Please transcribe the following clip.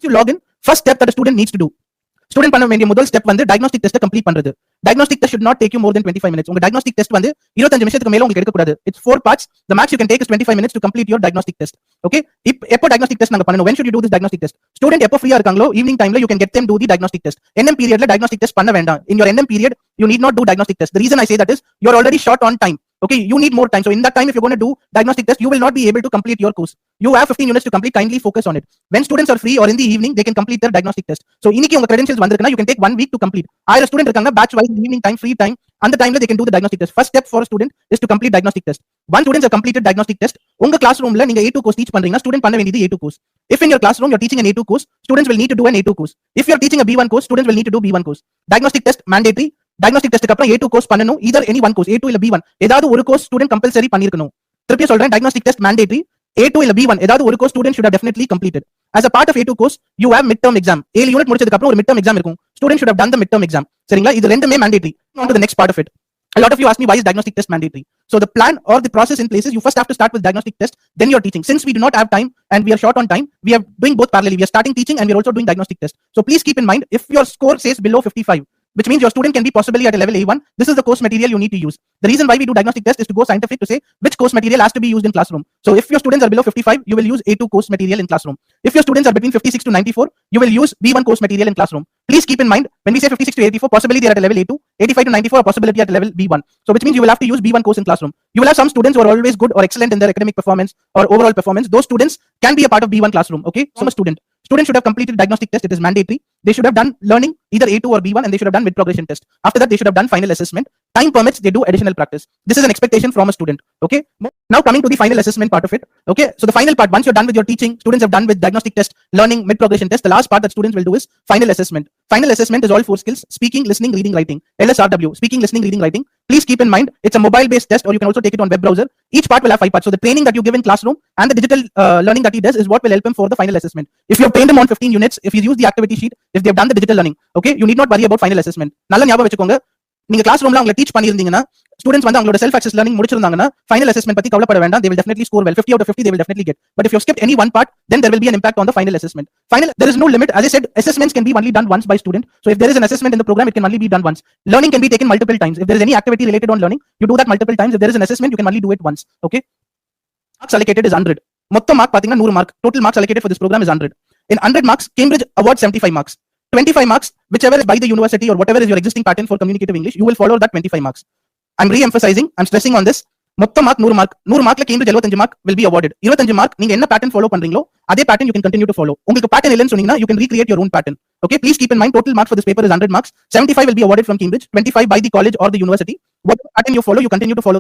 you log in, first step that a student needs to do. Student பண்ண வேண்டிய முதல் step வந்து diagnostic test complete பண்றது. Diagnostic test should not take you more than 25 minutes. உங்க diagnostic test வந்து 25 நிமிஷத்துக்கு மேல உங்களுக்கு எடுக்க கூடாது. It's 4 parts. The max you can take is 25 minutes to complete your diagnostic test. Okay? எப்போ diagnostic test நாங்க பண்ணனும்? When should you do this diagnostic test? Student எப்போ ஃப்ரீயா இருக்காங்களோ ஈவினிங் டைம்ல you can get them do the diagnostic test. NM periodல diagnostic test பண்ண வேண்டாம். In your NM period you need not do diagnostic test. The reason I say that is you are already short on time. Okay, you need more time. So in that time, if you're going to do diagnostic test, you will not be able to complete your course. You have 15 units to complete. Kindly focus on it. When students are free or in the evening, they can complete their diagnostic test. So இன்னைக்கு உங்க credentials வந்திருக்குனா, you can take 1 week to complete. 1000 student இருக்காங்க batch wise evening time, free time. அந்த டைம்ல they can do the diagnostic test. First step for a student is to complete diagnostic test. One students have completed diagnostic test. உங்க classroomல நீங்க A2 course teach பண்றீங்கன்னா, student பண்ண வேண்டியது A2 course. If in your classroom you're teaching an A2 course, students will need to do an A2 course. If you're teaching a B1 course, students will need to do B1 course. Diagnostic test mandatory. Diagnostic test அப்புறம் A2 course பண்ணனும். either any one course, A2 இல்ல B1. ஏதாவது ஒரு course student compulsory பண்ணிருக்கணும். திருப்பி சொல்றேன், diagnostic test mandatory. A2 இல்ல B1 ஏதாவது ஒரு course student should have definitely completed. As a part of A2 course, you have midterm exam. 7 unit முடிச்சதுக்கு அப்புறம் ஒரு midterm exam இருக்கும். Student should have done the midterm exam. சரிங்களா? இது ரெண்டுமே mandatory. On to the next part of it. A lot of you ask me why is diagnostic test mandatory. So the plan or the process in place is you first have to start with diagnostic test, then you're teaching. Since we do not have time and we are short on time, we are doing both parallelly. We are starting teaching and we are also doing diagnostic test. So please keep in mind, if your score says below 55, which means your student can be possibly at a level A1, this is the course material you need to use. The reason why we do diagnostic test is to go scientific to say which course material has to be used in classroom. So if your students are below 55, you will use A2 course material in classroom. If your students are between 56 to 94, you will use B1 course material in classroom. Please keep in mind, when we say 56 to 84, possibly they are at a level A2, 85 to 94, a possibility at level B1. So which means you will have to use B1 course in classroom. You will have some students who are always good or excellent in their academic performance or overall performance. Those students can be a part of B1 classroom. Okay, so a student should have completed diagnostic test. It is mandatory. They should have done learning either A2 or B1 and they should have done mid progression test. After that, they should have done final assessment. Time permits, they do additional practice. This is an expectation from a student. Okay, now coming to the final assessment part of it. Okay, so the final part, once you're done with your teaching, students have done with diagnostic test, learning, mid progression test. The last part that students will do is final assessment. Final assessment is all 4 skills: speaking, listening, reading, writing. LSRW, speaking, listening, reading, writing. Please keep in mind, it's a mobile based test or you can also take it on web browser. Each part will have 5 parts. So the training that you give in classroom and the digital learning that he does is what will help him for the final assessment. If you have trained him on 15 units, if he's used the activity sheet, if they've done the digital learning, okay, you need not worry about final assessment. நல்ல ஞாபகம் வெச்சுக்கோங்க, நீங்க class ரூம்ல அவங்களை teach பண்ணிருந்தீங்கன்னா, students வந்து அவங்களோட self access learning முடிச்சிருந்தாங்கன்னா, final assessment பத்தி கவலைப்பட வேண்டாம். They will definitely score well. 50 out of 50 they will definitely get. But if you skipped any one part, then there will be an impact on the final assessment. There is no limit. As I said, assessments can be only done once by student. So if there is an assessment in the program, it can only be done once. Learning can be taken multiple times. If there is any activity related on learning, you do that multiple times. If there is an assessment, you can only do it once. Okay, marks allocated is 100. மொத்த mark பாத்தீங்கன்னா 100 mark. Total marks allocated for this program is 100. In 100 marks, Cambridge awards 75 marks. 25 marks, whichever is by the university or whatever is your existing pattern for communicative English, you will follow that 25 marks. I'm re-emphasizing, I'm stressing on this. மொத்த mark 100 mark. 100 மார்க்ல Cambridge 75 mark will be awarded. 25 mark நீங்க என்ன pattern follow பண்றீங்களோ அதே pattern you can continue to follow. உங்களுக்கு pattern இல்லன்னு சொன்னீங்கன்னா you can recreate your own pattern. Okay, please keep in mind, total marks for this paper is 100 marks. 75 will be awarded from Cambridge, 25 by the college or the university. What pattern you follow, you continue to follow.